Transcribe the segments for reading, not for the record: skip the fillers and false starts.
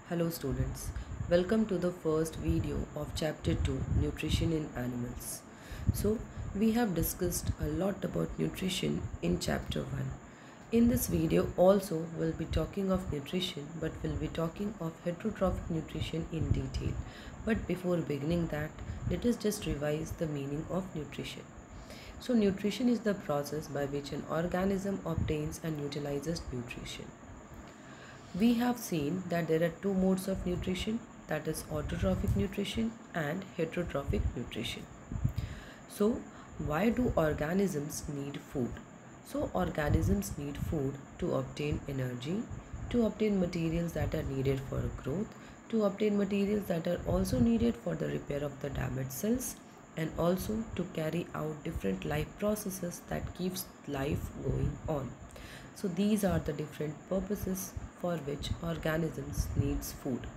Hello students, welcome to the first video of chapter 2 Nutrition in Animals. So we have discussed a lot about nutrition in chapter 1. In this video also we'll be talking of nutrition, but we'll be talking of heterotrophic nutrition in detail. But before beginning that, let us just revise the meaning of nutrition. So nutrition is the process by which an organism obtains and utilizes nutrition. We have seen that there are two modes of nutrition, that is autotrophic nutrition and heterotrophic nutrition. So why do organisms need food? So organisms need food to obtain energy, to obtain materials that are needed for growth, to obtain materials that are also needed for the repair of the damaged cells, and also to carry out different life processes that keeps life going on. So these are the different purposes for which organisms needs food.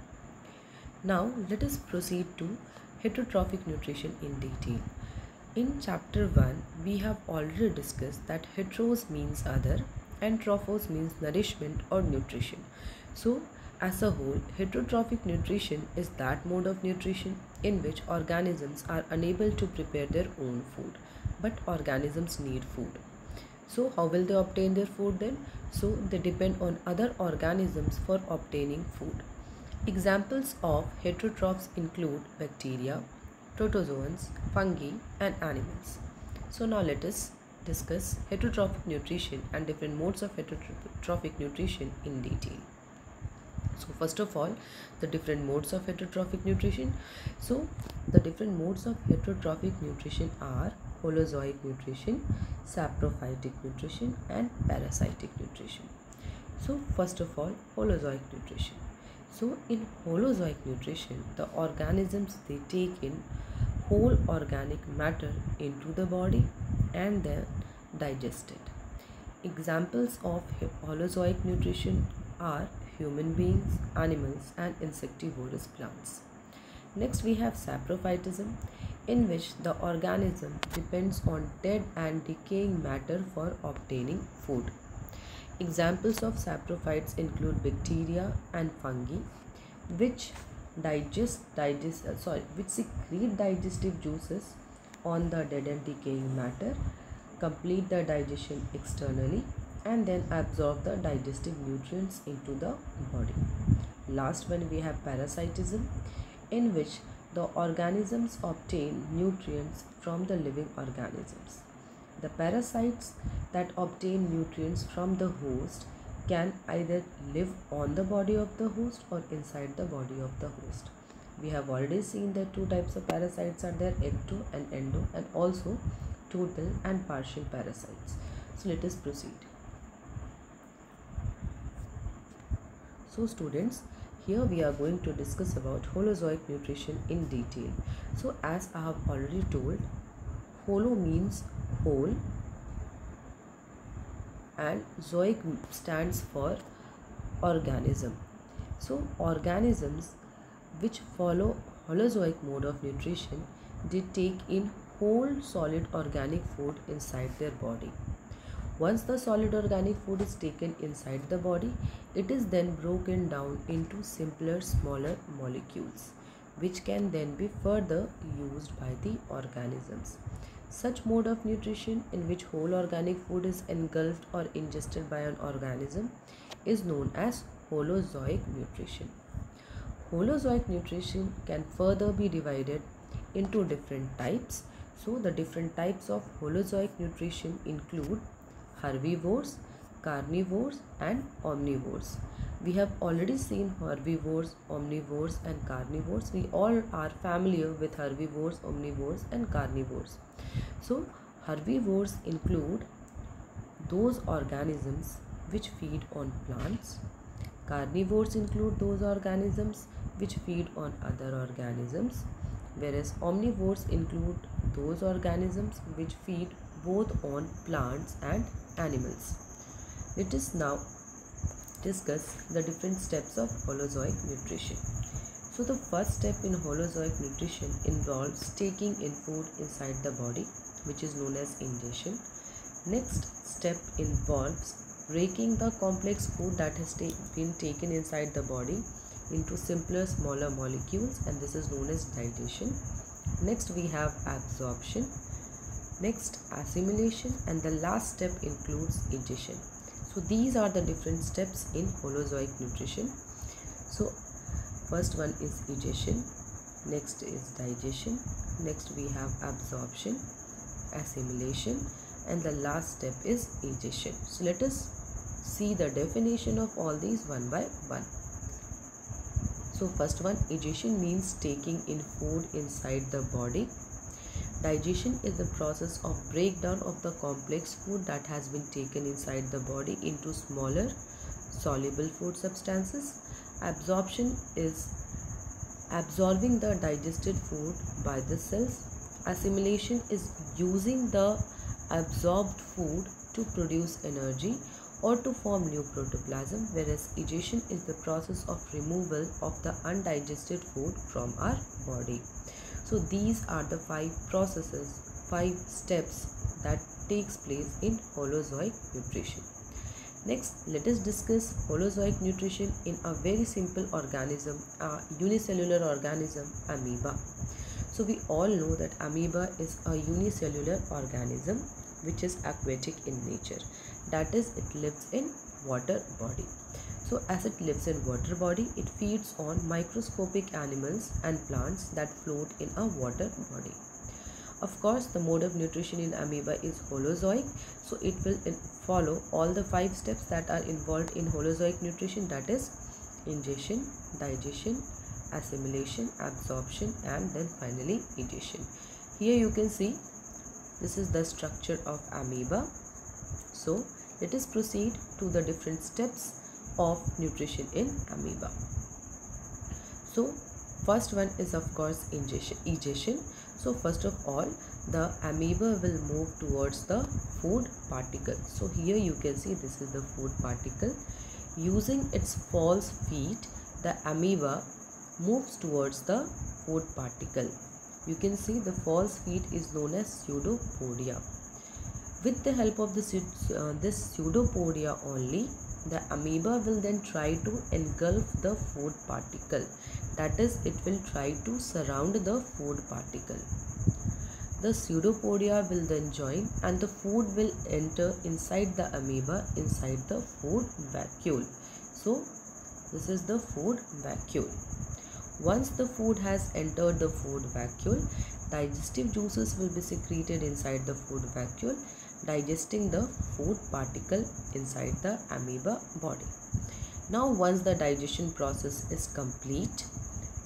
Now let us proceed to heterotrophic nutrition in detail. In chapter 1 we have already discussed that heteros means other and trophos means nourishment or nutrition. So as a whole, heterotrophic nutrition is that mode of nutrition in which organisms are unable to prepare their own food, but organisms need food. So how will they obtain their food then? So they depend on other organisms for obtaining food. Examples of heterotrophs include bacteria, protozoans, fungi and animals. So now let us discuss heterotrophic nutrition and different modes of heterotrophic nutrition in detail. So first of all, the different modes of heterotrophic nutrition. So the different modes of heterotrophic nutrition are holozoic nutrition, saprophytic nutrition and parasitic nutrition. So first of all, holozoic nutrition. So in holozoic nutrition, the organisms, they take in whole organic matter into the body and then digest it. Examples of holozoic nutrition are human beings, animals and insectivorous plants. Next we have saprophytism, in which the organism depends on dead and decaying matter for obtaining food. Examples of saprophytes include bacteria and fungi, which secrete digestive juices on the dead and decaying matter, complete the digestion externally and then absorb the digestive nutrients into the body. Last one we have parasitism, in which the organisms obtain nutrients from the living organisms. The parasites that obtain nutrients from the host can either live on the body of the host or inside the body of the host. We have already seen that two types of parasites are there, ecto and endo, and also total and partial parasites. So let us proceed. So students, here we are going to discuss about holozoic nutrition in detail. So as I have already told, holo means whole and zoic stands for organism. So organisms which follow holozoic mode of nutrition, they take in whole solid organic food inside their body. Once the solid organic food is taken inside the body, it is then broken down into simpler, smaller molecules, which can then be further used by the organisms. Such mode of nutrition, in which whole organic food is engulfed or ingested by an organism, is known as holozoic nutrition. Holozoic nutrition can further be divided into different types. So the different types of holozoic nutrition include herbivores, carnivores and omnivores. We have already seen herbivores, omnivores and carnivores. We all are familiar with herbivores, omnivores and carnivores. So herbivores include those organisms which feed on plants. Carnivores include those organisms which feed on other organisms, whereas omnivores include those organisms which feed both on plants and animals. Let us now discuss the different steps of holozoic nutrition. So the first step in holozoic nutrition involves taking in food inside the body, which is known as ingestion. Next step involves breaking the complex food that has been taken inside the body into simpler, smaller molecules, and this is known as digestion. Next we have absorption, next assimilation, and the last step includes ingestion. So these are the different steps in Holozoic nutrition. So first one is ingestion, next is digestion, next we have absorption, assimilation, and the last step is ingestion. So let us see the definition of all these one by one. So first one, ingestion means taking in food inside the body. Digestion is the process of breakdown of the complex food that has been taken inside the body into smaller soluble food substances. Absorption is absorbing the digested food by the cells. Assimilation is using the absorbed food to produce energy or to form new protoplasm, whereas ingestion is the process of removal of the undigested food from our body. So these are the 5 processes, 5 steps that takes place in Holozoic nutrition. Next, let us discuss Holozoic nutrition in a very simple organism, a unicellular organism, amoeba. So we all know that amoeba is a unicellular organism which is aquatic in nature. That is, it lives in water body. So as it lives in water body, it feeds on microscopic animals and plants that float in a water body. Of course, the mode of nutrition in amoeba is Holozoic, so it will follow all the 5 steps that are involved in Holozoic nutrition, that is ingestion, digestion, assimilation, absorption, and then finally ingestion. Here you can see this is the structure of amoeba. So let us proceed to the different steps of nutrition in amoeba. So first one is of course ingestion. So first of all, the amoeba will move towards the food particle. So here you can see this is the food particle. Using its false feet, the amoeba moves towards the food particle. You can see the false feet is known as pseudopodia. With the help of this pseudopodia only, the amoeba will then try to engulf the food particle. That is, it will try to surround the food particle. The pseudopodia will then join and the food will enter inside the amoeba, inside the food vacuole. So this is the food vacuole. Once the food has entered the food vacuole, digestive juices will be secreted inside the food vacuole, digesting the food particle inside the amoeba body. Now once the digestion process is complete,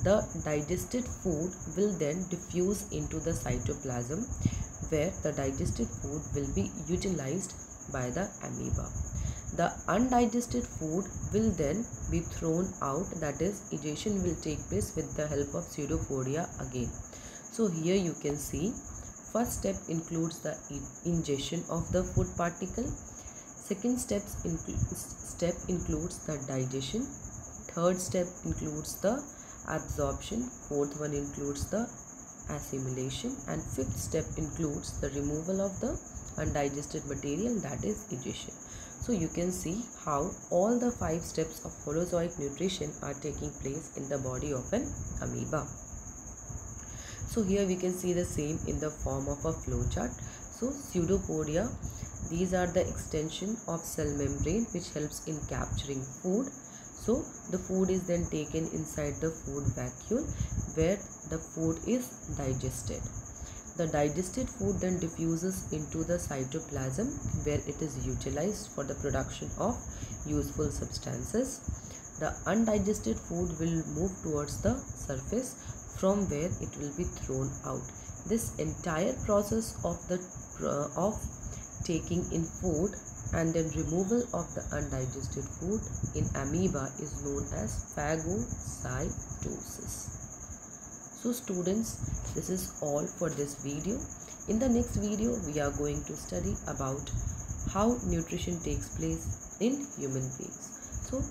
the digested food will then diffuse into the cytoplasm, where the digested food will be utilized by the amoeba. The undigested food will then be thrown out, that is, ingestion will take place with the help of pseudopodia again. So here you can see first step includes the ingestion of the food particle. Second step includes the digestion. Third step includes the absorption. Fourth one includes the assimilation, and fifth step includes the removal of the undigested material, that is ingestion. So you can see how all the 5 steps of Holozoic nutrition are taking place in the body of an amoeba. So here we can see the same in the form of a flowchart. So pseudopodia, these are the extension of cell membrane which helps in capturing food. So the food is then taken inside the food vacuole, where the food is digested. The digested food then diffuses into the cytoplasm, where it is utilized for the production of useful substances. The undigested food will move towards the surface, from where it will be thrown out. This entire process of taking in food and then removal of the undigested food in amoeba is known as phagocytosis. So students, this is all for this video. In the next video, we are going to study about how nutrition takes place in human beings. So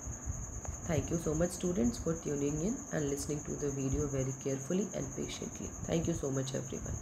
thank you so much students for tuning in and listening to the video very carefully and patiently. Thank you so much everyone.